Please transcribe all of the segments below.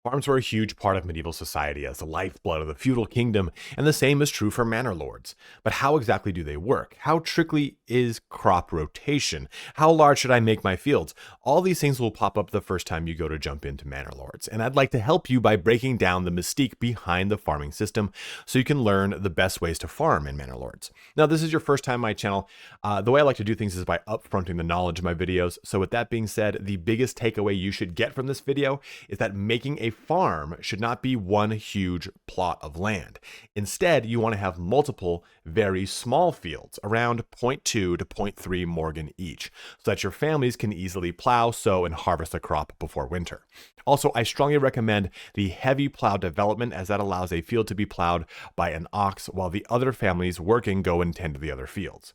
Farms were a huge part of medieval society as the lifeblood of the feudal kingdom, and the same is true for manor lords. But how exactly do they work? How tricky is crop rotation? How large should I make my fields? All these things will pop up the first time you go to jump into Manor Lords, and I'd like to help you by breaking down the mystique behind the farming system so you can learn the best ways to farm in Manor Lords. Now, this is your first time on my channel. The way I like to do things is by upfronting the knowledge of my videos. So with that being said, the biggest takeaway you should get from this video is that making a farm should not be one huge plot of land. Instead, you want to have multiple very small fields, around 0.2 to 0.3 Morgan each, so that your families can easily plow, sow, and harvest a crop before winter. Also, I strongly recommend the heavy plow development, as that allows a field to be plowed by an ox while the other families working go and tend to the other fields.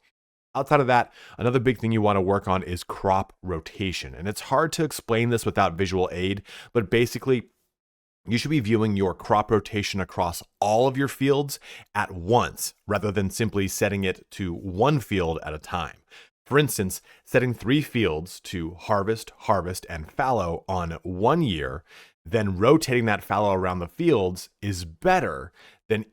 Outside of that, another big thing you want to work on is crop rotation. And it's hard to explain this without visual aid, but basically, you should be viewing your crop rotation across all of your fields at once, rather than simply setting it to one field at a time. For instance, setting 3 fields to harvest, and fallow on 1 year, then rotating that fallow around the fields is better than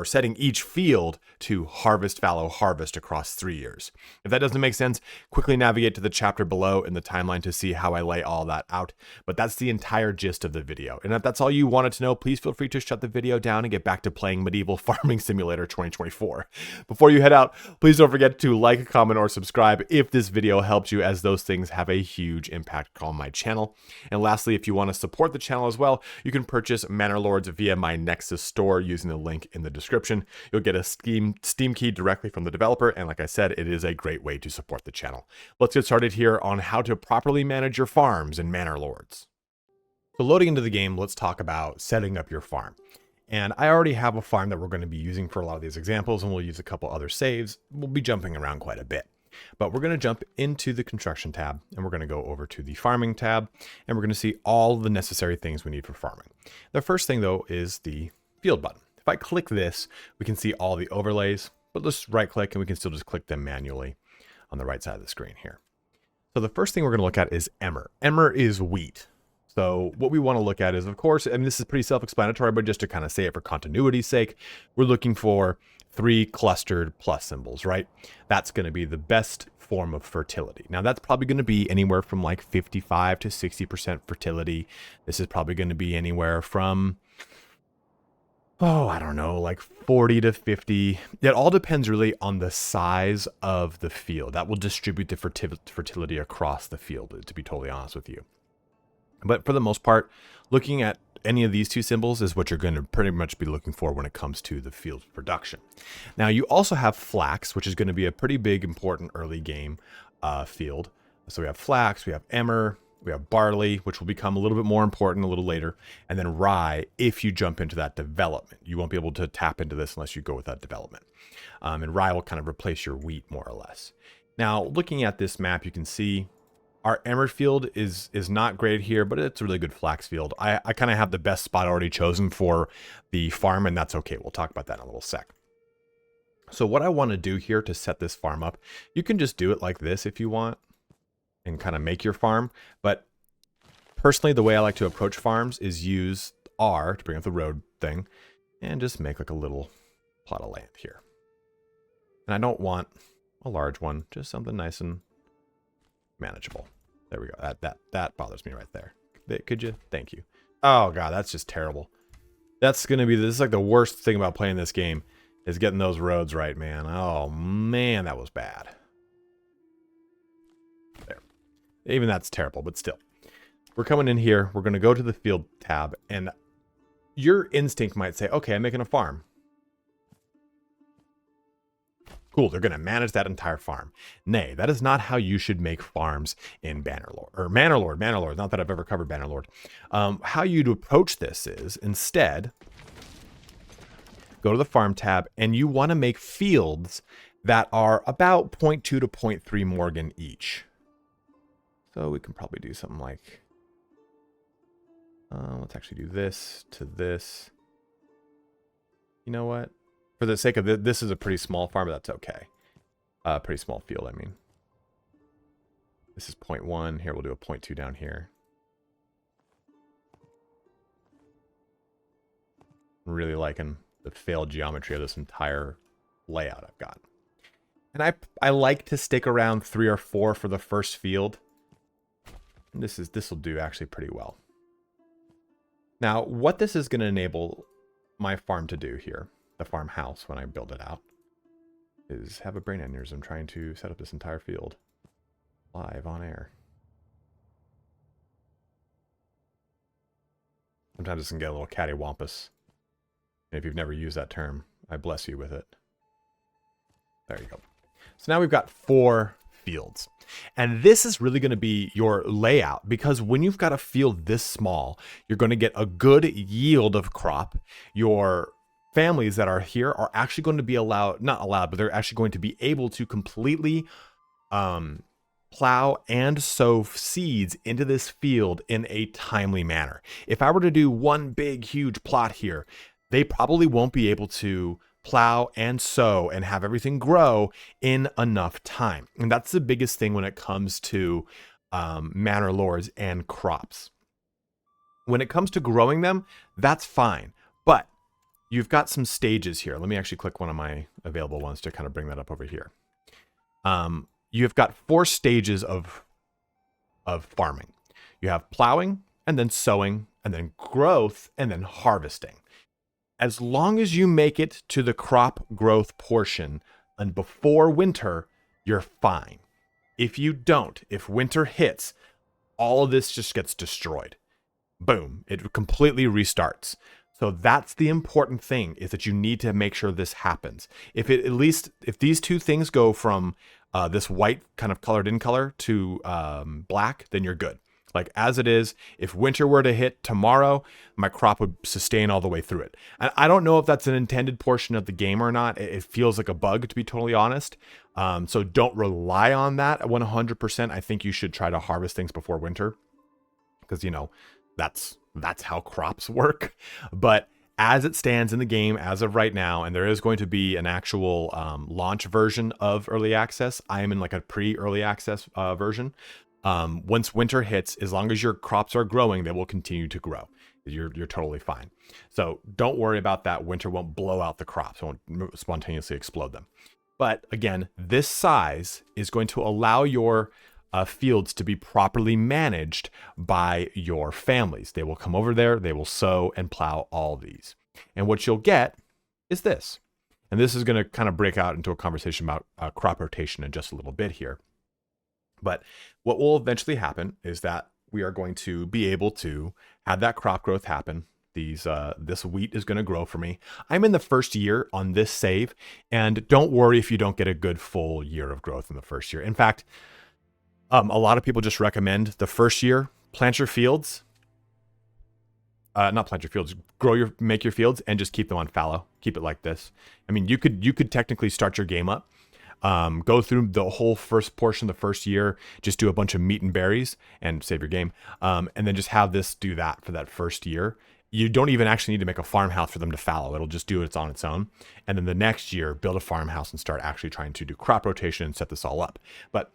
setting each field to harvest, fallow, harvest across 3 years. If that doesn't make sense, quickly navigate to the chapter below in the timeline to see how I lay all that out. But that's the entire gist of the video. And if that's all you wanted to know, please feel free to shut the video down and get back to playing Medieval Farming Simulator 2024. Before you head out, please don't forget to like, comment, or subscribe if this video helped you, as those things have a huge impact on my channel. And lastly, if you want to support the channel as well, you can purchase Manor Lords via my Nexus Store using the link in the description. You'll get a Steam key directly from the developer, and like I said, it is a great way to support the channel. Let's get started here on how to properly manage your farms in Manor Lords. So loading into the game, let's talk about setting up your farm. And I already have a farm that we're going to be using for a lot of these examples, and we'll use a couple other saves. We'll be jumping around quite a bit. But we're going to jump into the construction tab, and we're going to go over to the farming tab, and we're going to see all the necessary things we need for farming. The first thing, though, is the field button. If I click this, we can see all the overlays, but let's right click and we can still just click them manually on the right side of the screen here. So the first thing we're going to look at is emmer. Emmer is wheat. So what we want to look at is, of course, and this is pretty self-explanatory, but just to kind of say it for continuity's sake, we're looking for 3 clustered plus symbols, right? That's going to be the best form of fertility. Now that's probably going to be anywhere from like 55 to 60% fertility. This is probably going to be anywhere from, I don't know, like 40 to 50. It all depends really on the size of the field. That will distribute the fertility across the field, to be totally honest with you. But for the most part, looking at any of these 2 symbols is what you're going to pretty much be looking for when it comes to the field production. Now you also have flax, which is going to be a pretty big, important early game field. So we have flax, we have emmer, we have barley, which will become a little bit more important a little later, and then rye if you jump into that development. You won't be able to tap into this unless you go with that development. And rye will kind of replace your wheat more or less. Now, looking at this map, you can see our emmer field is not great here, but it's a really good flax field. I kind of have the best spot already chosen for the farm, and that's okay. We'll talk about that in a little sec. So what I want to do here to set this farm up, you can just do it like this if you want, and kind of make your farm. But personally, the way I like to approach farms is use R to bring up the road thing and just make like a little plot of land here. And I don't want a large one, just something nice and manageable. There we go. That bothers me right there. Could you? Thank you. Oh God, that's just terrible. This is like the worst thing about playing this game is getting those roads right, man. Oh man, that was bad. Even that's terrible, but still. We're coming in here. We're going to go to the field tab, and your instinct might say, okay, I'm making a farm. Cool, they're going to manage that entire farm. Nay, that is not how you should make farms in Manor Lord. Not that I've ever covered Manor Lord. How you'd approach this is, instead, go to the farm tab, and you want to make fields that are about 0.2 to 0.3 Morgan each. So we can probably do something like, let's actually do this to this. You know what? For the sake of this is a pretty small farm, but that's okay. Pretty small field, I mean. This is 0.1. Here, we'll do a 0.2 down here. I'm really liking the failed geometry of this entire layout I've got. And I like to stick around 3 or 4 for the first field. And this will do actually pretty well. Now, what this is going to enable my farm to do here, the farmhouse when I build it out, is have a brain aneurysm trying to set up this entire field live on air. Sometimes this can get a little cattywampus. And if you've never used that term, I bless you with it. There you go. So now we've got 4 fields. And this is really going to be your layout, because when you've got a field this small, you're going to get a good yield of crop. Your families that are here are actually going to be not allowed, but they're actually going to be able to completely plow and sow seeds into this field in a timely manner. If I were to do one big, huge plot here, they probably won't be able to plow and sow and have everything grow in enough time. And that's the biggest thing when it comes to Manor Lords and crops. When it comes to growing them, that's fine. But you've got some stages here. Let me actually click one of my available ones to kind of bring that up over here. You've got 4 stages of farming. You have plowing, and then sowing, and then growth, and then harvesting. As long as you make it to the crop growth portion and before winter, you're fine. If you don't, if winter hits, all of this just gets destroyed. Boom, it completely restarts. So that's the important thing, is that you need to make sure this happens. If these 2 things go from this white kind of colored in color to black, then you're good. Like as it is, if winter were to hit tomorrow, my crop would sustain all the way through it. And I don't know if that's an intended portion of the game or not. It feels like a bug, to be totally honest. So don't rely on that 100%. I think you should try to harvest things before winter, because, you know, that's how crops work. But as it stands in the game as of right now, and there is going to be an actual launch version of early access. I am in like a pre-early access version. Once winter hits, as long as your crops are growing, they will continue to grow. You're totally fine. So don't worry about that. Winter won't blow out the crops, won't spontaneously explode them. But again, this size is going to allow your fields to be properly managed by your families. They will come over there, they will sow and plow all these. And what you'll get is this. And this is going to kind of break out into a conversation about crop rotation in just a little bit here. But what will eventually happen is that we are going to be able to have that crop growth happen. This wheat is going to grow for me. I'm in the first year on this save, and don't worry if you don't get a good full year of growth in the first year. In fact, a lot of people just recommend the first year, plant your fields. Not plant your fields, make your fields and just keep them on fallow. Keep it like this. I mean, you could technically start your game up. Go through the whole first portion, the first year, just do a bunch of meat and berries and save your game. And then just have this do that for that first year. You don't even actually need to make a farmhouse for them to fallow. It'll just do it on its own. And then the next year, build a farmhouse and start actually trying to do crop rotation and set this all up. But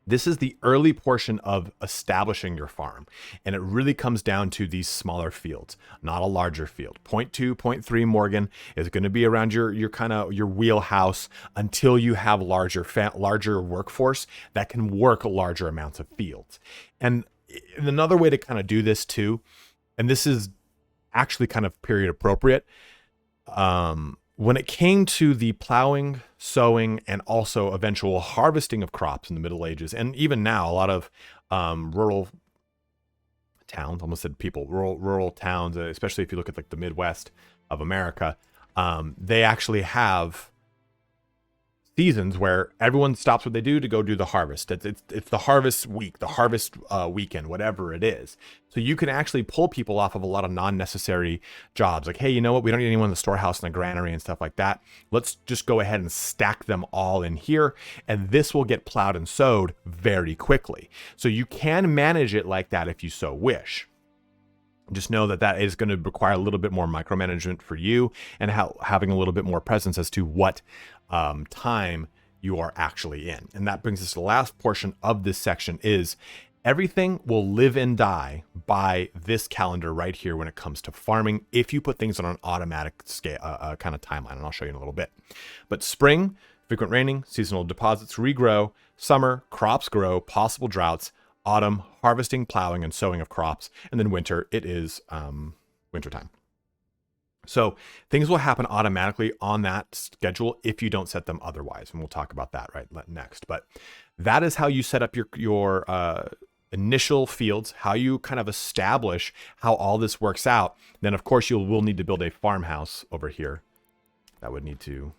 this is the early portion of establishing your farm. And it really comes down to these smaller fields, not a larger field. 0.2, 0.3 Morgan is going to be around your wheelhouse until you have larger workforce that can work larger amounts of fields. And another way to kind of do this too, and this is actually kind of period appropriate, when it came to the plowing, sowing, and also eventual harvesting of crops in the Middle Ages, and even now, a lot of rural towns, almost said people, rural towns, especially if you look at like the Midwest of America, they actually have seasons where everyone stops what they do to go do the harvest. It's the harvest week, the harvest weekend, whatever it is. So you can actually pull people off of a lot of non-necessary jobs. Like, hey, you know what? We don't need anyone in the storehouse and the granary and stuff like that. Let's just go ahead and stack them all in here. And this will get plowed and sowed very quickly. So you can manage it like that if you so wish. Just know that that is going to require a little bit more micromanagement for you, and having a little bit more presence as to what time you are actually in. And that brings us to the last portion of this section, is Everything will live and die by this calendar right here when it comes to farming, if you put things on an automatic scale, kind of timeline, and I'll show you in a little bit. But spring, frequent raining, seasonal deposits regrow, summer, crops grow, possible droughts, autumn, harvesting, plowing, and sowing of crops, and then winter, it is wintertime. So things will happen automatically on that schedule if you don't set them otherwise, and we'll talk about that right next. But that is how you set up your initial fields, how you kind of establish how all this works out. Then, of course, you will need to build a farmhouse over here that would need to,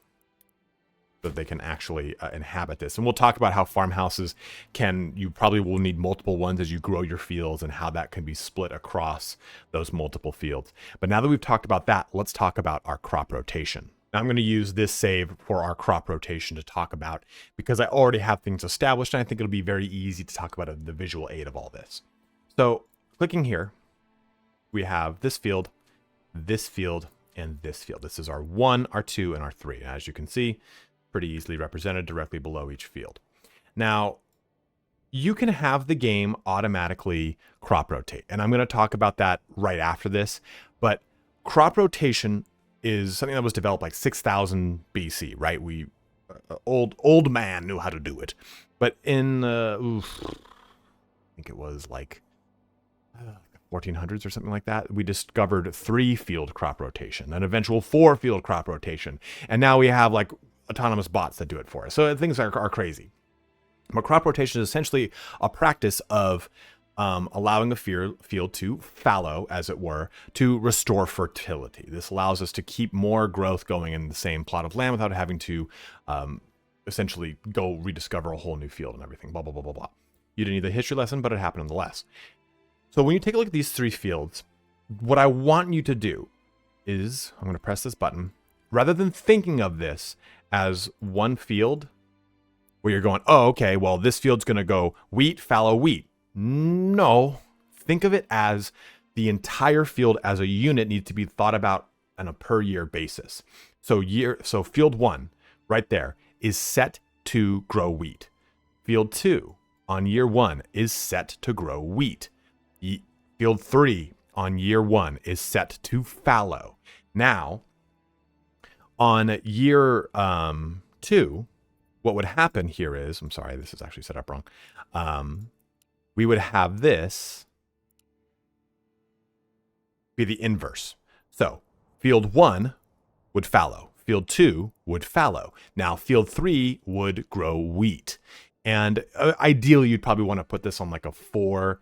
so that they can actually inhabit this. And we'll talk about how farmhouses you probably will need multiple ones as you grow your fields and how that can be split across those multiple fields. But now that we've talked about that, let's talk about our crop rotation. Now I'm going to use this save for our crop rotation to talk about, because I already have things established, and I think it'll be very easy to talk about the visual aid of all this. So clicking here, we have this field, and this field. This is our 1, our 2, and our 3. And as you can see, pretty easily represented directly below each field. Now, you can have the game automatically crop rotate, and I'm going to talk about that right after this. But crop rotation is something that was developed like 6000 BC, right? Old man knew how to do it. But in, I think it was like 1400s or something like that, we discovered 3-field crop rotation, an eventual 4-field crop rotation. And now we have like autonomous bots that do it for us. So things are crazy. But crop rotation is essentially a practice of allowing a field to fallow, as it were, to restore fertility. This allows us to keep more growth going in the same plot of land without having to essentially go rediscover a whole new field and everything, blah, blah, blah, blah, blah. You didn't need the history lesson, but it happened nonetheless. So when you take a look at these 3 fields, what I want you to do is, I'm going to press this button, rather than thinking of this as one field where you're going, oh, okay, well, this field's going to go wheat, fallow, wheat. No, think of it as the entire field as a unit needs to be thought about on a per year basis. So field 1 right there is set to grow wheat. Field 2 on year 1 is set to grow wheat. Field 3 on year 1 is set to fallow. Now, on year 2, what would happen here is, I'm sorry, this is actually set up wrong. We would have this be the inverse. So field 1 would fallow. Field 2 would fallow. Now field 3 would grow wheat. And ideally, you'd probably want to put this on like a 4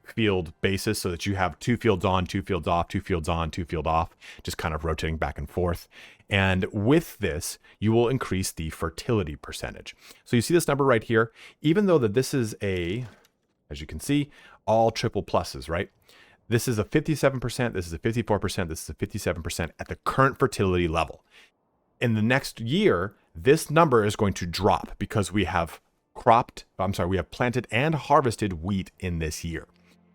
field basis so that you have 2 fields on, 2 fields off, 2 fields on, 2 field off, just kind of rotating back and forth. And with this, you will increase the fertility percentage. So you see this number right here, even though that this is as you can see, all triple pluses, right? This is a 57%, this is a 54%, this is a 57% at the current fertility level. In the next year, this number is going to drop because we have planted and harvested wheat in this year.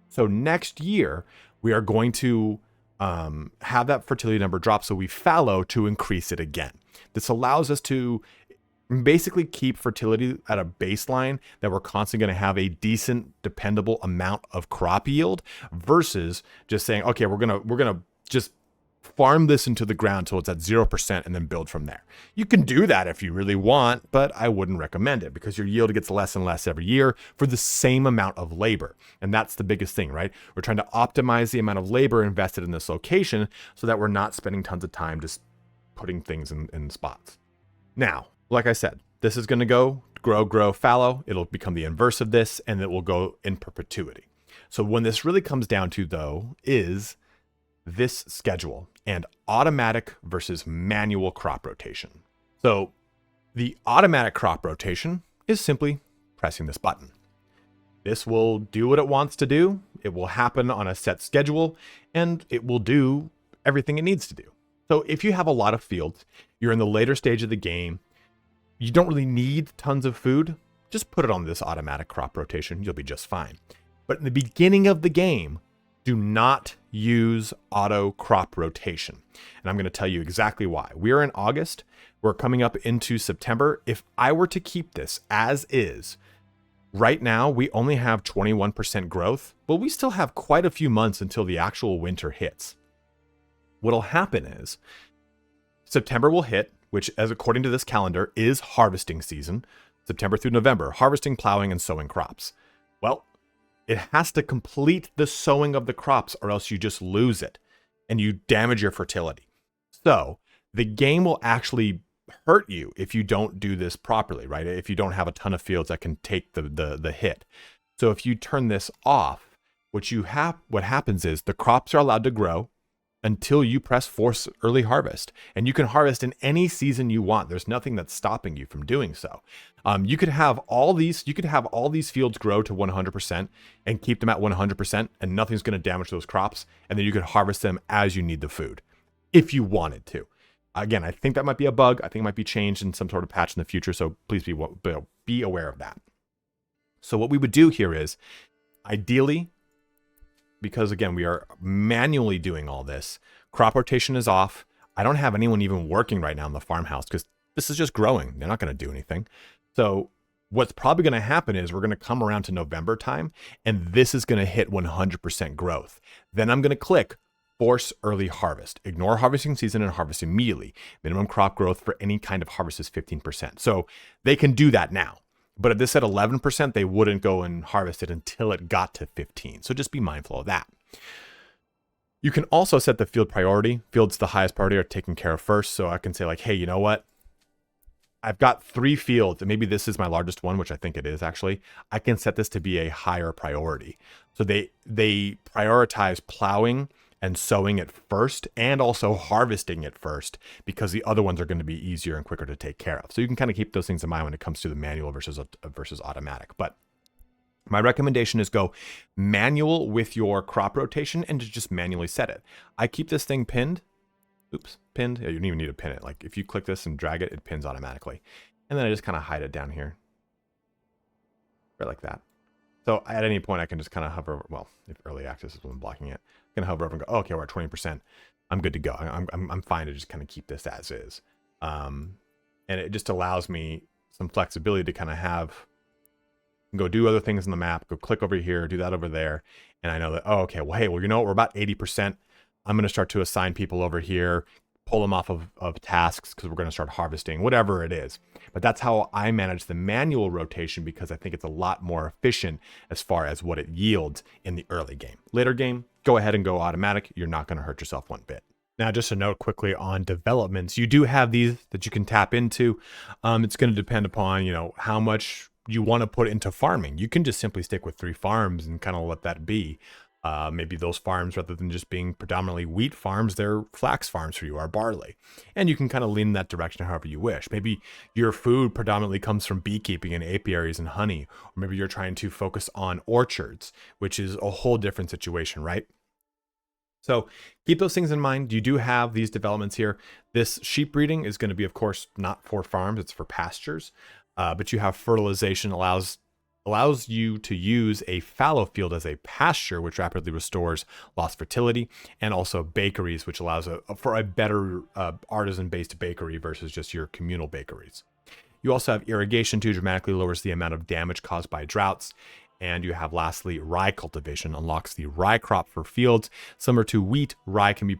So next year, we are going to have that fertility number drop, so we fallow to increase it again. This allows us to basically keep fertility at a baseline that we're constantly going to have a decent, dependable amount of crop yield, versus just saying, okay, we're gonna just farm this into the ground till it's at 0% and then build from there. You can do that if you really want, but I wouldn't recommend it because your yield gets less and less every year for the same amount of labor. And that's the biggest thing, right? We're trying to optimize the amount of labor invested in this location so that we're not spending tons of time just putting things in spots. Now, like I said, this is going to go grow, fallow. It'll become the inverse of this, and it will go in perpetuity. So when this really comes down to, though, is this schedule and automatic versus manual crop rotation. So the automatic crop rotation is simply pressing this button. This will do what it wants to do. It will happen on a set schedule, and it will do everything it needs to do. So if you have a lot of fields, you're in the later stage of the game, you don't really need tons of food, just put it on this automatic crop rotation. You'll be just fine. But in the beginning of the game, do not use auto crop rotation. And I'm going to tell you exactly why. We're in August. We're coming up into September. If I were to keep this as is, Right now, we only have 21% growth, but we still have quite a few months until the actual winter hits. What'll happen is September will hit, which, as according to this calendar, is harvesting season. September through November, harvesting, plowing, and sowing crops. Well, it has to complete the sowing of the crops or else you just lose it and you damage your fertility. So the game will actually hurt you if you don't do this properly, right? If you don't have a ton of fields that can take the hit. So if you turn this off, what happens is the crops are allowed to grow until you press force early harvest, and you can harvest in any season you want. There's nothing that's stopping you from doing so. You could have all these fields grow to 100% and keep them at 100%, and nothing's going to damage those crops. And then you could harvest them as you need the food, if you wanted to. Again, I think that might be a bug. I think it might be changed in some sort of patch in the future. So please be aware of that. So what we would do here is, ideally, because again, we are manually doing all this, crop rotation is off. I don't have anyone even working right now in the farmhouse because this is just growing. They're not going to do anything. So what's probably going to happen is we're going to come around to November time, and this is going to hit 100% growth. Then I'm going to click force early harvest. Ignore harvesting season and harvest immediately. Minimum crop growth for any kind of harvest is 15%. So they can do that now. But if this at 11%, they wouldn't go and harvest it until it got to 15. So just be mindful of that. You can also set the field priority. Fields the highest priority are taken care of first. So I can say like, hey, you know what? I've got 3 fields, and maybe this is my largest one, which I think it is actually. I can set this to be a higher priority. So they prioritize plowing and sowing it first, and also harvesting it first, because the other ones are going to be easier and quicker to take care of. So you can kind of keep those things in mind when it comes to the manual versus automatic. But my recommendation is go manual with your crop rotation and just manually set it. I keep this thing pinned. Oops, pinned. Yeah, you don't even need to pin it. Like if you click this and drag it, it pins automatically. And then I just kind of hide it down here. Right like that. So at any point I can just kind of hover over, well, if early access is what I'm blocking it, I can hover over and go, oh, okay, we're at 20%. I'm good to go. I'm fine to just kind of keep this as is. And it just allows me some flexibility to kind of have, go do other things in the map, go click over here, do that over there. And I know that, oh, okay, well, hey, well, you know what? We're about 80%. I'm going to start to assign people over here, pull them off of tasks because we're going to start harvesting, whatever it is. But that's how I manage the manual rotation, because I think it's a lot more efficient as far as what it yields in the early game. Later game, go ahead and go automatic. You're not going to hurt yourself one bit. Now, just a note quickly on developments. You do have these that you can tap into. It's going to depend upon, how much you want to put into farming. You can just simply stick with 3 farms and kind of let that be. Maybe those farms, rather than just being predominantly wheat farms, they're flax farms for you, or barley. And you can kind of lean in that direction however you wish. Maybe your food predominantly comes from beekeeping and apiaries and honey. Or maybe you're trying to focus on orchards, which is a whole different situation, right? So keep those things in mind. You do have these developments here. This sheep breeding is going to be, of course, not for farms, it's for pastures. But you have fertilization allows you to use a fallow field as a pasture, which rapidly restores lost fertility, and also bakeries, which allows for a better artisan-based bakery versus just your communal bakeries. You also have irrigation too, dramatically lowers the amount of damage caused by droughts. And you have lastly, rye cultivation unlocks the rye crop for fields. Similar to wheat, rye can be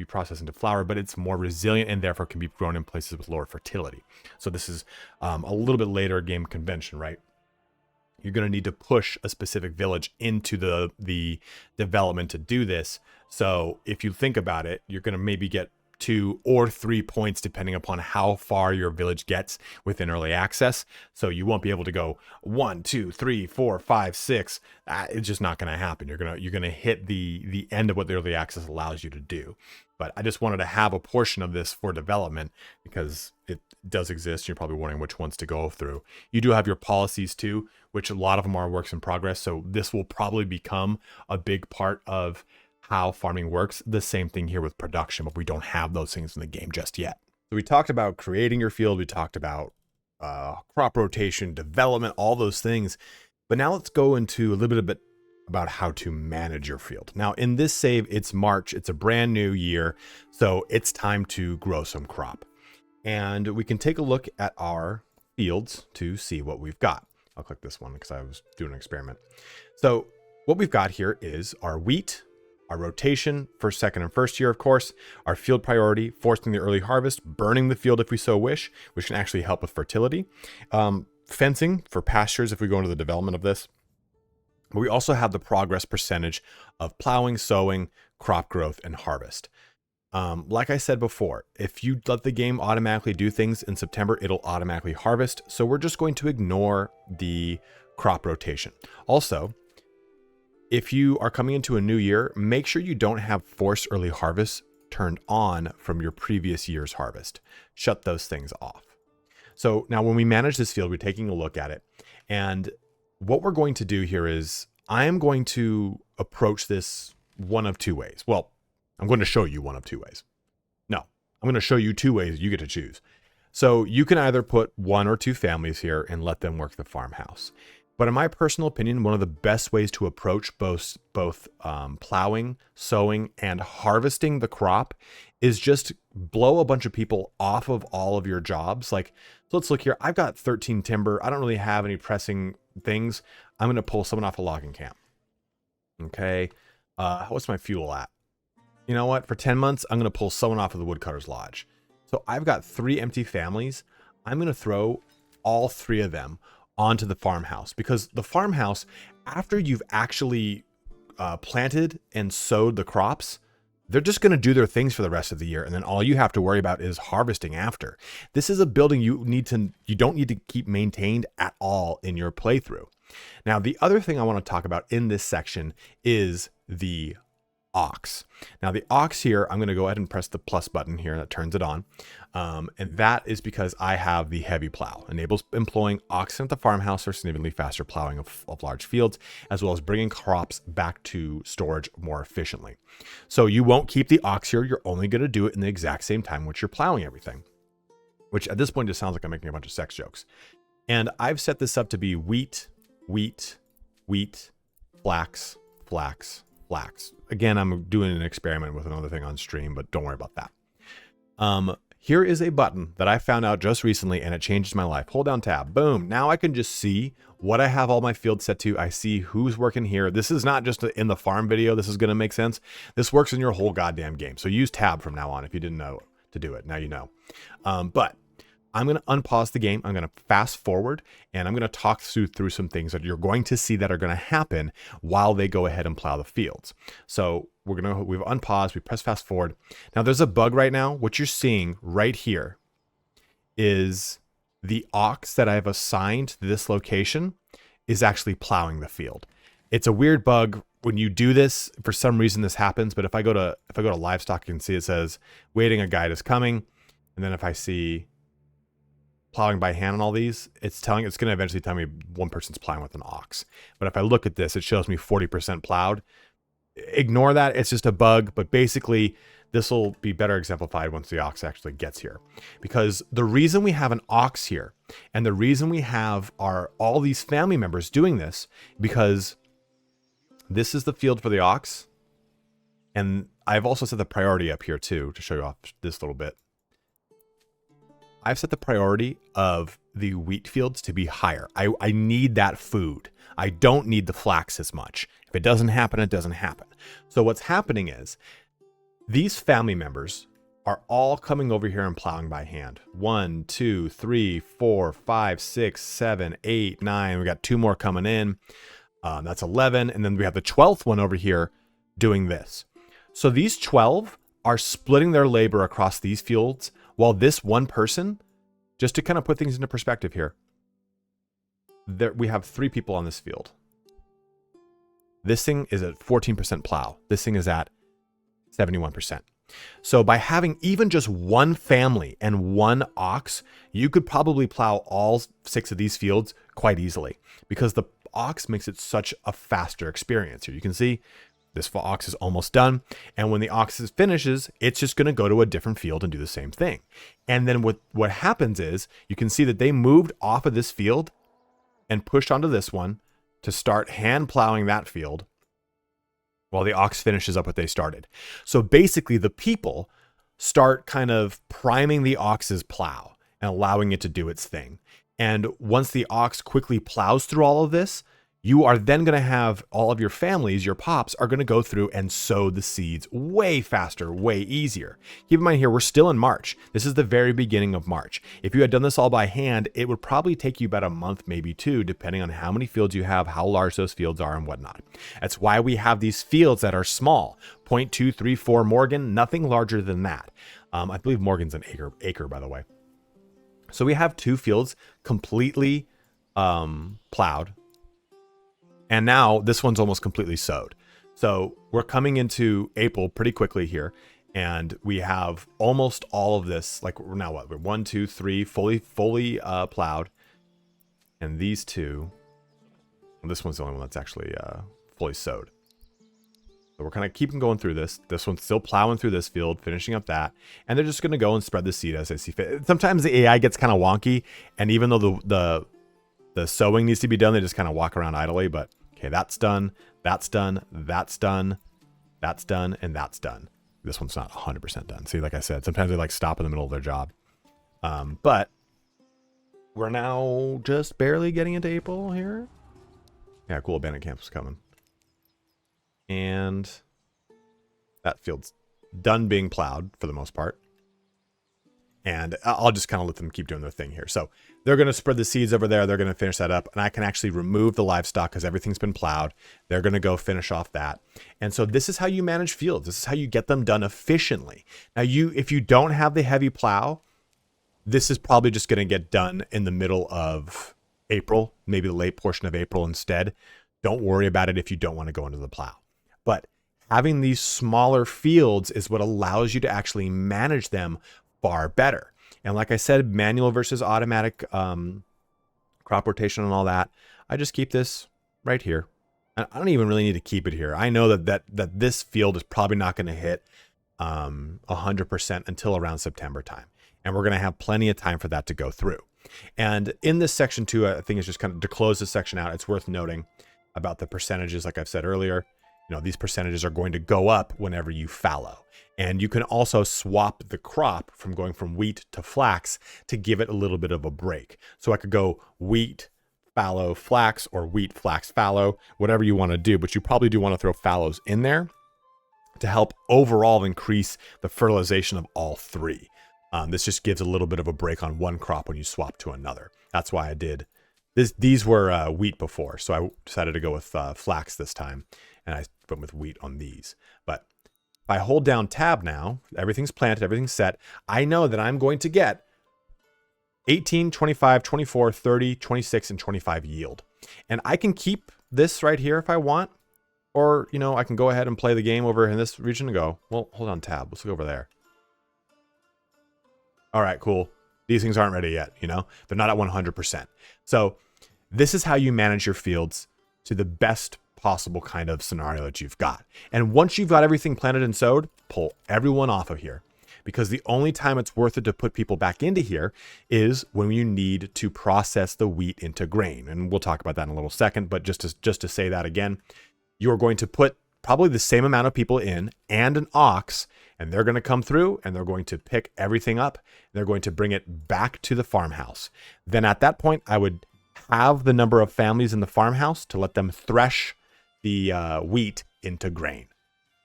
processed into flour, but it's more resilient and therefore can be grown in places with lower fertility. So this is a little bit later game convention, right? You're going to need to push a specific village into the development to do this. So if you think about it, you're going to maybe get 2 or 3 points depending upon how far your village gets within early access. So you won't be able to go 1, 2, 3, 4, 5, 6. It's just not going to happen. You're going to hit the end of what the early access allows you to do. But I just wanted to have a portion of this for development because it does exist. You're probably wondering which ones to go through. You do have your policies too, which a lot of them are works in progress. So this will probably become a big part of how farming works. The same thing here with production, but we don't have those things in the game just yet. So we talked about creating your field. We talked about crop rotation, development, all those things. But now let's go into a little bit about how to manage your field. Now in this save, it's March. It's a brand new year. So it's time to grow some crop. And we can take a look at our fields to see what we've got. I'll click this one because I was doing an experiment. So what we've got here is our wheat, our rotation, first, second, and first year, of course, our field priority, forcing the early harvest, burning the field if we so wish, which can actually help with fertility, fencing for pastures if we go into the development of this. But we also have the progress percentage of plowing, sowing, crop growth, and harvest. Like I said before, if you let the game automatically do things in September, it'll automatically harvest. So we're just going to ignore the crop rotation. Also, if you are coming into a new year, make sure you don't have forced early harvest turned on from your previous year's harvest. Shut those things off. So now when we manage this field, we're taking a look at it. And what we're going to do here is I am going to approach this one of two ways. Well, I'm going to show you one of two ways. No, I'm going to show you two ways you get to choose. So you can either put one or two families here and let them work the farmhouse. But in my personal opinion, one of the best ways to approach both plowing, sowing, and harvesting the crop is just blow a bunch of people off of all of your jobs. Like, so let's look here. I've got 13 timber. I don't really have any pressing things. I'm going to pull someone off a logging camp. Okay. What's my fuel at? You know what? For 10 months, I'm going to pull someone off of the woodcutter's lodge. So I've got 3 empty families. I'm going to throw all 3 of them onto the farmhouse, because the farmhouse, after you've actually planted and sowed the crops, they're just going to do their things for the rest of the year. And then all you have to worry about is harvesting after. This is a building you don't need to keep maintained at all in your playthrough. Now, the other thing I want to talk about in this section is the ox. Now the ox here, I'm going to go ahead and press the plus button here that turns it on. And that is because I have the heavy plow. Enables employing oxen at the farmhouse for significantly faster plowing of large fields, as well as bringing crops back to storage more efficiently. So you won't keep the ox here. You're only going to do it in the exact same time which you're plowing everything, which at this point just sounds like I'm making a bunch of sex jokes. And I've set this up to be wheat, wheat, wheat, flax, flax, flax. Again, I'm doing an experiment with another thing on stream, but don't worry about that. Here is a button that I found out just recently, and it changed my life. Hold down tab. Boom. Now I can just see what I have all my fields set to. I see who's working here. This is not just in the farm video. This is going to make sense. This works in your whole goddamn game. So use tab from now on if you didn't know to do it. Now you know. But I'm going to unpause the game. I'm going to fast forward, and I'm going to talk through some things that you're going to see that are going to happen while they go ahead and plow the fields. So we've unpaused, we press fast forward. Now there's a bug right now. What you're seeing right here is the ox that I've assigned to this location is actually plowing the field. It's a weird bug. When you do this, for some reason this happens, but if I go to livestock, you can see it says waiting, a guide is coming. And then if I see plowing by hand on all these, it's going to eventually tell me one person's plowing with an ox. But if I look at this, it shows me 40% plowed. Ignore that. It's just a bug. But basically, this will be better exemplified once the ox actually gets here. Because the reason we have an ox here, and the reason we have all these family members doing this, because this is the field for the ox. And I've also set the priority up here too, to show you off this little bit. I've set the priority of the wheat fields to be higher. I need that food. I don't need the flax as much. If it doesn't happen, it doesn't happen. So what's happening is these family members are all coming over here and plowing by hand. 1, 2, 3, 4, 5, 6, 7, 8, 9. We got 2 more coming in. That's 11. And then we have the 12th one over here doing this. So these 12 are splitting their labor across these fields, while this one person, just to kind of put things into perspective here, we have 3 people on this field. This thing is at 14% plow. This thing is at 71%. So by having even just one family and one ox, you could probably plow all 6 of these fields quite easily, because the ox makes it such a faster experience. Here you can see this ox is almost done. And when the ox finishes, it's just going to go to a different field and do the same thing. And then what happens is you can see that they moved off of this field and pushed onto this one to start hand plowing that field while the ox finishes up what they started. So basically the people start kind of priming the ox's plow and allowing it to do its thing. And once the ox quickly plows through all of this, you are then going to have all of your families, your pops, are going to go through and sow the seeds way faster, way easier. Keep in mind here, we're still in March. This is the very beginning of March. If you had done this all by hand, it would probably take you about a month, maybe two, depending on how many fields you have, how large those fields are, and whatnot. That's why we have these fields that are small, 0.234 Morgan, nothing larger than that. I believe Morgan's an acre, by the way. So we have 2 fields completely plowed. And now this one's almost completely sowed. So we're coming into April pretty quickly here. And we have almost all of this, like we're now what? We're 1, 2, 3, fully plowed. And these 2, well, this one's the only one that's actually fully sowed. So we're kind of keeping going through this. This one's still plowing through this field, finishing up that. And they're just going to go and spread the seed as they see fit. Sometimes the AI gets kind of wonky. And even though the sowing needs to be done, they just kind of walk around idly. But okay, that's done, that's done, that's done, that's done, and that's done. This one's not 100% done. See, like I said, sometimes they like stop in the middle of their job. But we're now just barely getting into April here. Yeah, cool. Abandoned camp's coming. And that field's done being plowed for the most part. And I'll just kind of let them keep doing their thing here. So they're going to spread the seeds over there. They're going to finish that up. And I can actually remove the livestock because everything's been plowed. They're going to go finish off that. And so this is how you manage fields. This is how you get them done efficiently. Now, if you don't have the heavy plow, this is probably just going to get done in the middle of April, maybe the late portion of April instead. Don't worry about it if you don't want to go into the plow. But having these smaller fields is what allows you to actually manage them far better. And like I said, manual versus automatic crop rotation and all that, I just keep this right here. I don't even really need to keep it here. I know that this field is probably not going to hit 100% until around September time. And we're going to have plenty of time for that to go through. And in this section too, I think it's just kind of to close this section out, it's worth noting about the percentages. Like I've said earlier, these percentages are going to go up whenever you fallow. And you can also swap the crop from going from wheat to flax to give it a little bit of a break. So I could go wheat, fallow, flax, or wheat, flax, fallow, whatever you want to do. But you probably do want to throw fallows in there to help overall increase the fertilization of all 3. This just gives a little bit of a break on one crop when you swap to another. That's why I did this. These were wheat before, so I decided to go with flax this time, and I went with wheat on these. But if I hold down tab now, everything's planted, everything's set. I know that I'm going to get 18, 25, 24, 30, 26, and 25 yield. And I can keep this right here if I want, or, I can go ahead and play the game over in this region and go, well, hold on tab. Let's go over there. All right, cool. These things aren't ready yet, they're not at 100%. So this is how you manage your fields to the best possible kind of scenario that you've got. And once you've got everything planted and sowed, pull everyone off of here, because the only time it's worth it to put people back into here is when you need to process the wheat into grain. And we'll talk about that in a little second, but just to say that again, you're going to put probably the same amount of people in and an ox, and they're going to come through and they're going to pick everything up. And they're going to bring it back to the farmhouse. Then at that point, I would have the number of families in the farmhouse to let them thresh the wheat into grain.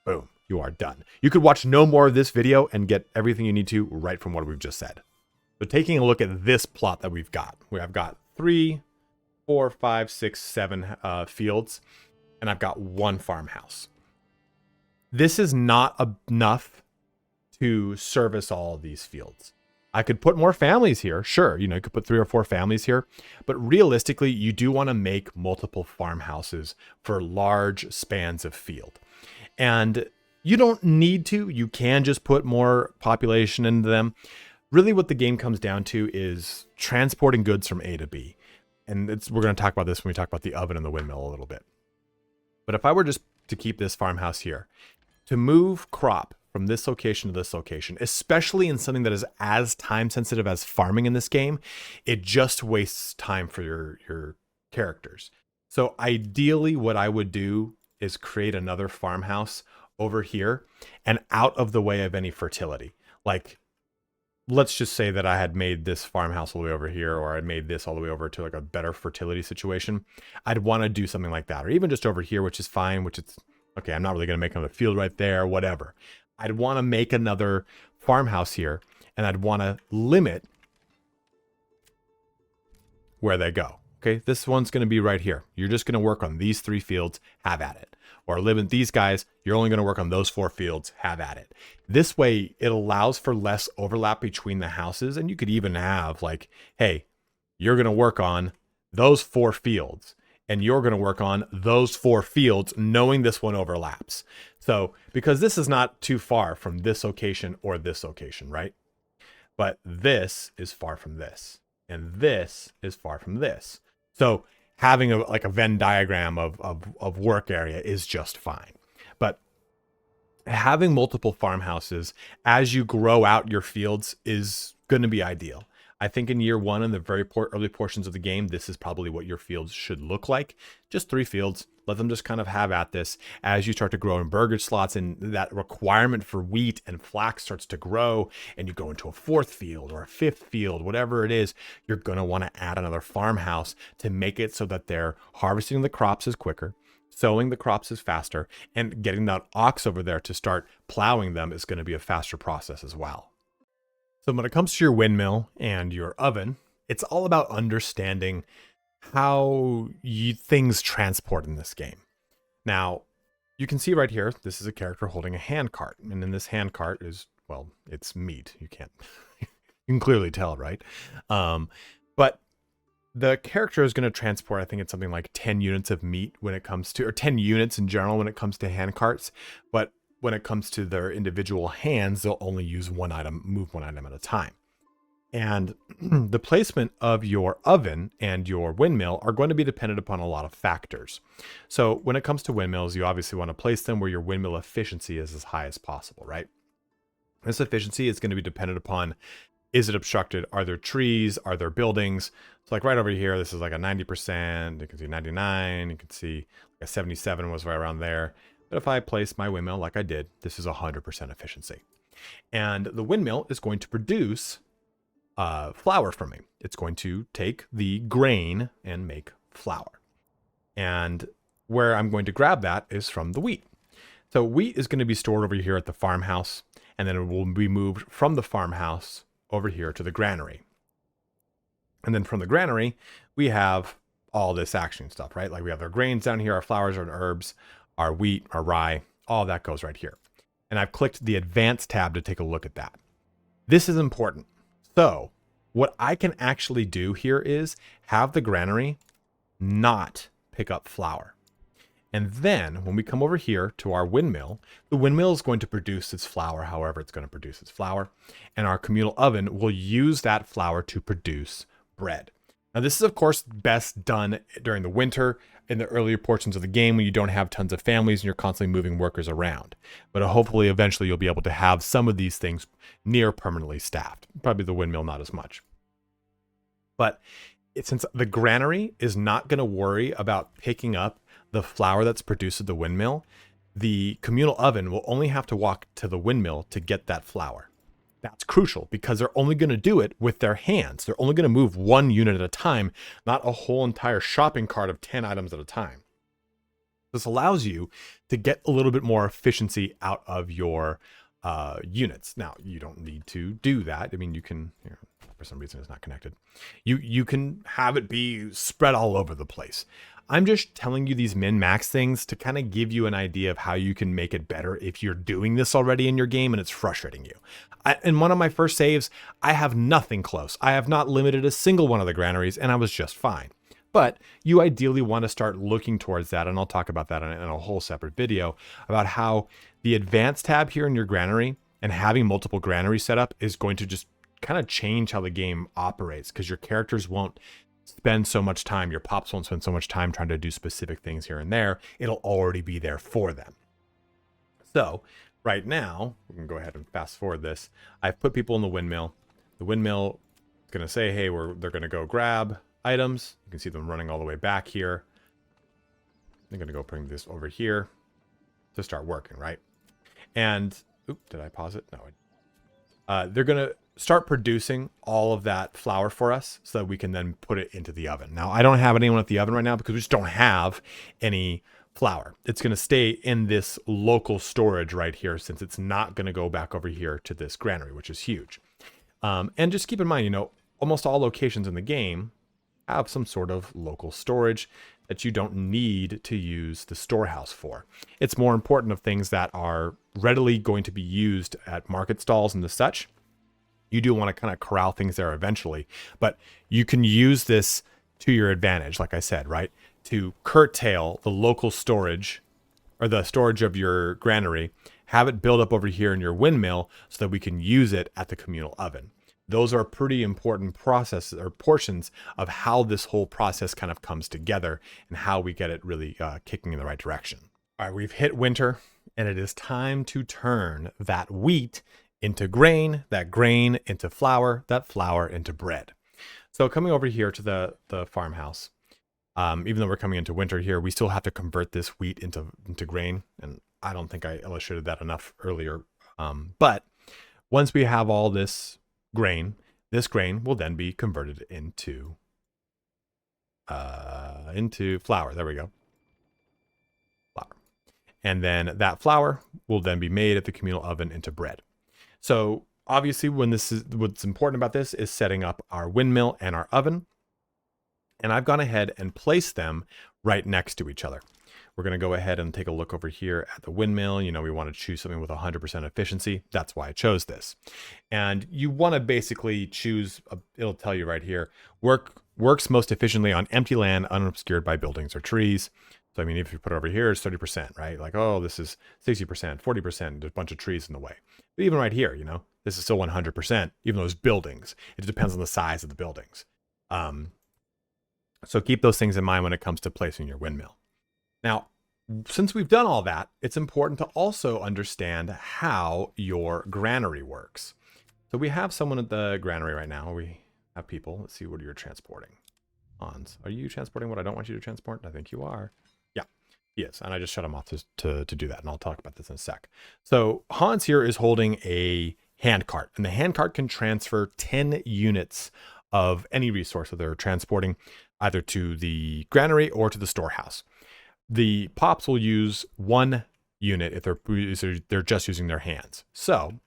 Boom, you are done. You could watch no more of this video and get everything you need to right from what we've just said. So taking a look at this plot that we've got, where I've got 3, 4, 5, 6, 7 fields, and I've got 1 farmhouse. This is not enough to service all of these fields. I could put more families here. Sure, you could put 3 or 4 families here, but realistically, you do want to make multiple farmhouses for large spans of field. And you don't need to. You can just put more population into them. Really what the game comes down to is transporting goods from A to B. And we're going to talk about this when we talk about the oven and the windmill a little bit. But if I were just to keep this farmhouse here, to move crop from this location to this location, especially in something that is as time sensitive as farming in this game, it just wastes time for your characters. So ideally what I would do is create another farmhouse over here and out of the way of any fertility. Like let's just say that I had made this farmhouse all the way over here, or I made this all the way over to like a better fertility situation. I'd want to do something like that, or even just over here, which is fine, which it's okay. I'm not really going to make another field right there, whatever. I'd want to make another farmhouse here, and I'd want to limit where they go. Okay, this one's going to be right here. You're just going to work on these 3 fields, have at it. Or limit these guys, you're only going to work on those 4 fields, have at it. This way, it allows for less overlap between the houses, and you could even have like, hey, you're going to work on those 4 fields, and you're going to work on those 4 fields, knowing this one overlaps. So, because this is not too far from this location or this location, right? But this is far from this, and this is far from this. So having like a Venn diagram of work area is just fine. But having multiple farmhouses as you grow out your fields is going to be ideal. I think in year 1, in the very early portions of the game, this is probably what your fields should look like. Just 3 fields. Let them just kind of have at this. As you start to grow in burger slots and that requirement for wheat and flax starts to grow, and you go into a 4th field or a 5th field, whatever it is, you're going to want to add another farmhouse to make it so that they're harvesting the crops is quicker, sowing the crops is faster, and getting that ox over there to start plowing them is going to be a faster process as well. So when it comes to your windmill and your oven, it's all about understanding how things transport in this game. Now, you can see right here, this is a character holding a hand cart. And in this hand cart is, well, it's meat. You can clearly tell, right? But the character is going to transport, I think it's something like 10 units of meat when it comes to, or 10 units in general when it comes to hand carts. But when it comes to their individual hands, they'll only use one item, move one item at a time. And the placement of your oven and your windmill are going to be dependent upon a lot of factors. So when it comes to windmills, you obviously want to place them where your windmill efficiency is as high as possible, right? This efficiency is going to be dependent upon, is it obstructed? Are there trees? Are there buildings? So like right over here, this is like a 90%. You can see 99. You can see like a 77 was right around there. But if I place my windmill like I did, this is 100% efficiency. And the windmill is going to produce flour for me. It's going to take the grain and make flour. And where I'm going to grab that is from the wheat. So wheat is going to be stored over here at the farmhouse, and then it will be moved from the farmhouse over here to the granary. And then from the granary, we have all this action stuff, right? Like we have our grains down here, our flours, our herbs, our wheat, our rye, all that goes right here. And I've clicked the advanced tab to take a look at that. This is important. So what I can actually do here is have the granary not pick up flour. And then when we come over here to our windmill, the windmill is going to produce its flour however it's going to produce its flour. And our communal oven will use that flour to produce bread. Now this is of course best done during the winter in the earlier portions of the game when you don't have tons of families and you're constantly moving workers around. But hopefully eventually you'll be able to have some of these things near permanently staffed. Probably the windmill not as much. But since the granary is not going to worry about picking up the flour that's produced at the windmill, the communal oven will only have to walk to the windmill to get that flour. That's crucial because they're only going to do it with their hands. They're only going to move one unit at a time, not a whole entire shopping cart of 10 items at a time. This allows you to get a little bit more efficiency out of your units. Now, you don't need to do that. I mean, you can, here, for some reason it's not connected. You can have it be spread all over the place. I'm just telling you these min-max things to kind of give you an idea of how you can make it better if you're doing this already in your game and it's frustrating you. In one of my first saves, I have nothing close. I have not limited a single one of the granaries and I was just fine. But you ideally want to start looking towards that, and I'll talk about that in a whole separate video about how the advanced tab here in your granary and having multiple granaries set up is going to just kind of change how the game operates because your characters won't spend so much time, your pops won't spend so much time trying to do specific things here and there. It'll already be there for them. So right now, we can go ahead and fast forward this. I've put people in the windmill. The windmill is going to say, hey, they're going to go grab items. You can see them running all the way back here. They're going to go bring this over here to start working, right? And, oops, did I pause it? No. They're going to start producing all of that flour for us so that we can then put it into the oven. Now, I don't have anyone at the oven right now because we just don't have any flour. It's going to stay in this local storage right here since it's not going to go back over here to this granary, which is huge. And just keep in mind, you know, almost all locations in the game have some sort of local storage that you don't need to use the storehouse for. It's more important of things that are readily going to be used at market stalls and the such. You do want to kind of corral things there eventually, but you can use this to your advantage, like I said, right? To curtail the local storage or the storage of your granary, have it build up over here in your windmill so that we can use it at the communal oven. Those are pretty important processes or portions of how this whole process kind of comes together and how we get it really kicking in the right direction. All right, we've hit winter and it is time to turn that wheat into grain, that grain into flour, that flour into bread. So coming over here to the farmhouse, even though we're coming into winter here, we still have to convert this wheat into grain. And I don't think I illustrated that enough earlier. But once we have all this grain will then be converted into flour. There we go. Flour. And then that flour will then be made at the communal oven into bread. So obviously what's important about this is setting up our windmill and our oven. And I've gone ahead and placed them right next to each other. We're going to go ahead and take a look over here at the windmill. You know, we want to choose something with 100% efficiency. That's why I chose this. And you want to basically choose, it'll tell you right here, works most efficiently on empty land unobscured by buildings or trees. So, I mean, if you put it over here, it's 30%, right? Like, oh, this is 60%, 40%, there's a bunch of trees in the way. But even right here, you know, this is still 100%, even though it's buildings. It depends on the size of the buildings. So keep those things in mind when it comes to placing your windmill. Now, since we've done all that, it's important to also understand how your granary works. So we have someone at the granary right now. We have people. Let's see what you're transporting. Hans, are you transporting what I don't want you to transport? I think you are. Yeah, he is. And I just shut him off to do that. And I'll talk about this in a sec. So Hans here is holding a hand cart. And the hand cart can transfer 10 units of any resource that they're transporting either to the granary or to the storehouse. The pops will use 1 unit if they're just using their hands. So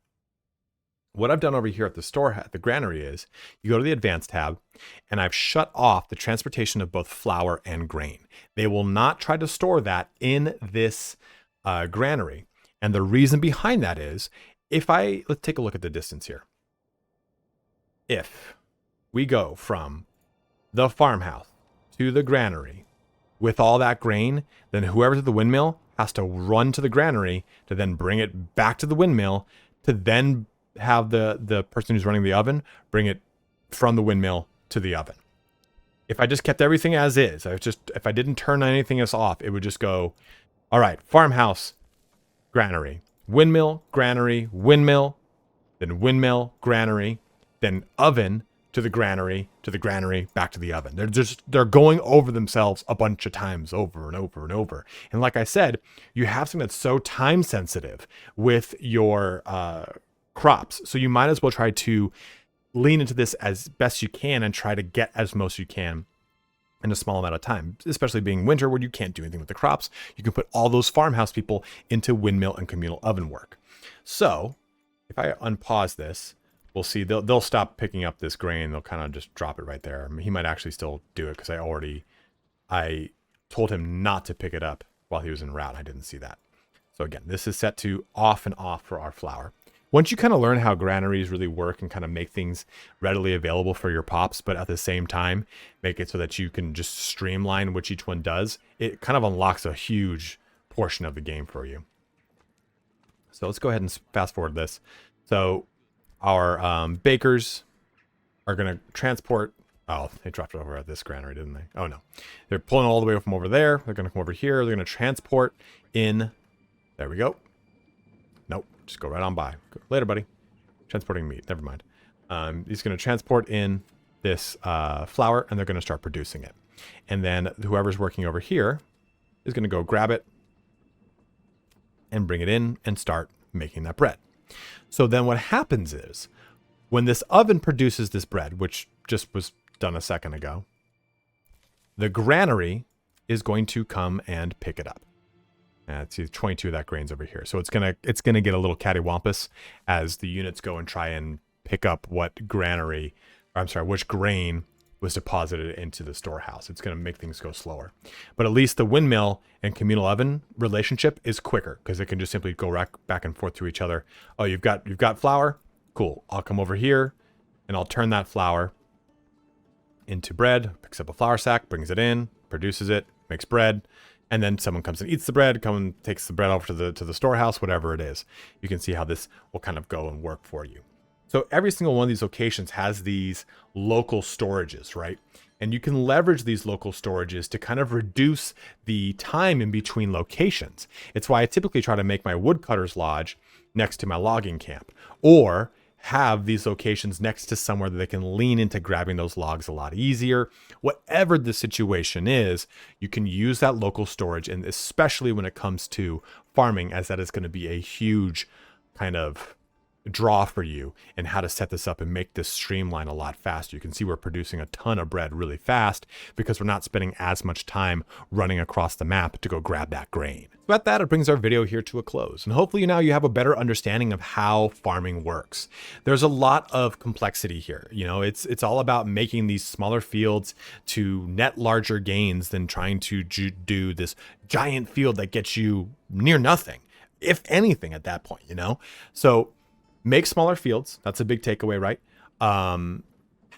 what I've done over here at the granary is you go to the advanced tab and I've shut off the transportation of both flour and grain. They will not try to store that in this granary. And the reason behind that is let's take a look at the distance here. If we go from the farmhouse to the granary with all that grain, then whoever's at the windmill has to run to the granary to then bring it back to the windmill to then have the person who's running the oven bring it from the windmill to the oven. If I just kept everything as is, if I didn't turn anything else off, it would just go, all right, farmhouse, granary, windmill, granary, windmill, then windmill, granary, then oven, to the granary, back to the oven. They're going over themselves a bunch of times over and over and over. And like I said, you have something that's so time sensitive with your crops. So you might as well try to lean into this as best you can and try to get as most you can in a small amount of time, especially being winter where you can't do anything with the crops. You can put all those farmhouse people into windmill and communal oven work. So if I unpause this, we'll see they'll stop picking up this grain. They'll kind of just drop it right there. I mean, he might actually still do it because I told him not to pick it up while he was en route. I didn't see that. So again, this is set to off and off for our flour. Once you kind of learn how granaries really work and kind of make things readily available for your pops, but at the same time, make it so that you can just streamline what each one does, it kind of unlocks a huge portion of the game for you. So let's go ahead and fast forward this. So our bakers are going to transport. Oh, they dropped it over at this granary, didn't they? Oh, no. They're pulling all the way from over there. They're going to come over here. They're going to transport in. There we go. Nope. Just go right on by. Later, buddy. Transporting meat. Never mind. He's going to transport in this flour, and they're going to start producing it. And then whoever's working over here is going to go grab it and bring it in and start making that bread. So then what happens is When this oven produces this bread, which just was done a second ago, the granary is going to come and pick it up. See 22 of that grain's over here. So it's gonna get a little cattywampus as the units go and try and pick up what granary, or I'm sorry, which grain was deposited into the storehouse. It's gonna make things go slower. But at least the windmill and communal oven relationship is quicker because it can just simply go back and forth to each other. Oh, you've got flour? Cool. I'll come over here and I'll turn that flour into bread, picks up a flour sack, brings it in, produces it, makes bread. And then someone comes and eats the bread, takes the bread over to the storehouse, whatever it is. You can see how this will kind of go and work for you. So every single one of these locations has these local storages, right? And you can leverage these local storages to kind of reduce the time in between locations. It's why I typically try to make my woodcutter's lodge next to my logging camp, or have these locations next to somewhere that they can lean into grabbing those logs a lot easier. Whatever the situation is, you can use that local storage, and especially when it comes to farming, as that is going to be a huge kind of draw for you and how to set this up and make this streamline a lot faster. You can see we're producing a ton of bread really fast because we're not spending as much time running across the map to go grab that grain. So at that, it brings our video here to a close. And hopefully now you have a better understanding of how farming works. There's a lot of complexity here. You know, it's all about making these smaller fields to net larger gains than trying to do this giant field that gets you near nothing, if anything at that point, you know? So make smaller fields. That's a big takeaway, right?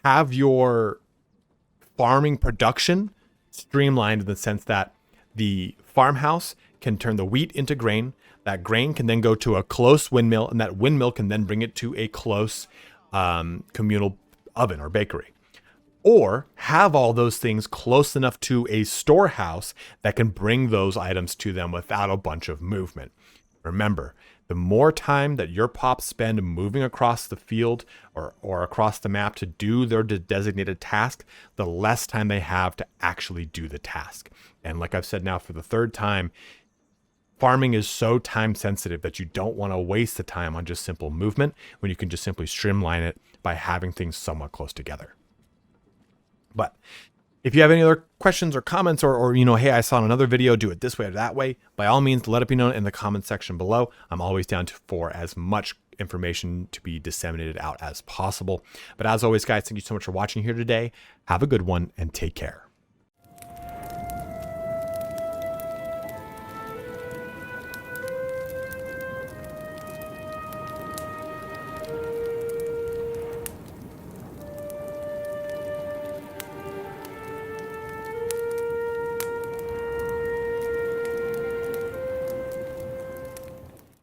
Have your farming production streamlined in the sense that the farmhouse can turn the wheat into grain. That grain can then go to a close windmill, and that windmill can then bring it to a close communal oven or bakery. Or have all those things close enough to a storehouse that can bring those items to them without a bunch of movement. Remember, the more time that your pops spend moving across the field or across the map to do their designated task, the less time they have to actually do the task. And like I've said now for the third time, farming is so time sensitive that you don't want to waste the time on just simple movement when you can just simply streamline it by having things somewhat close together. But if you have any other questions or comments or you know, hey, I saw in another video, do it this way or that way, by all means, let it be known in the comment section below. I'm always down for as much information to be disseminated out as possible. But as always, guys, thank you so much for watching here today. Have a good one and take care.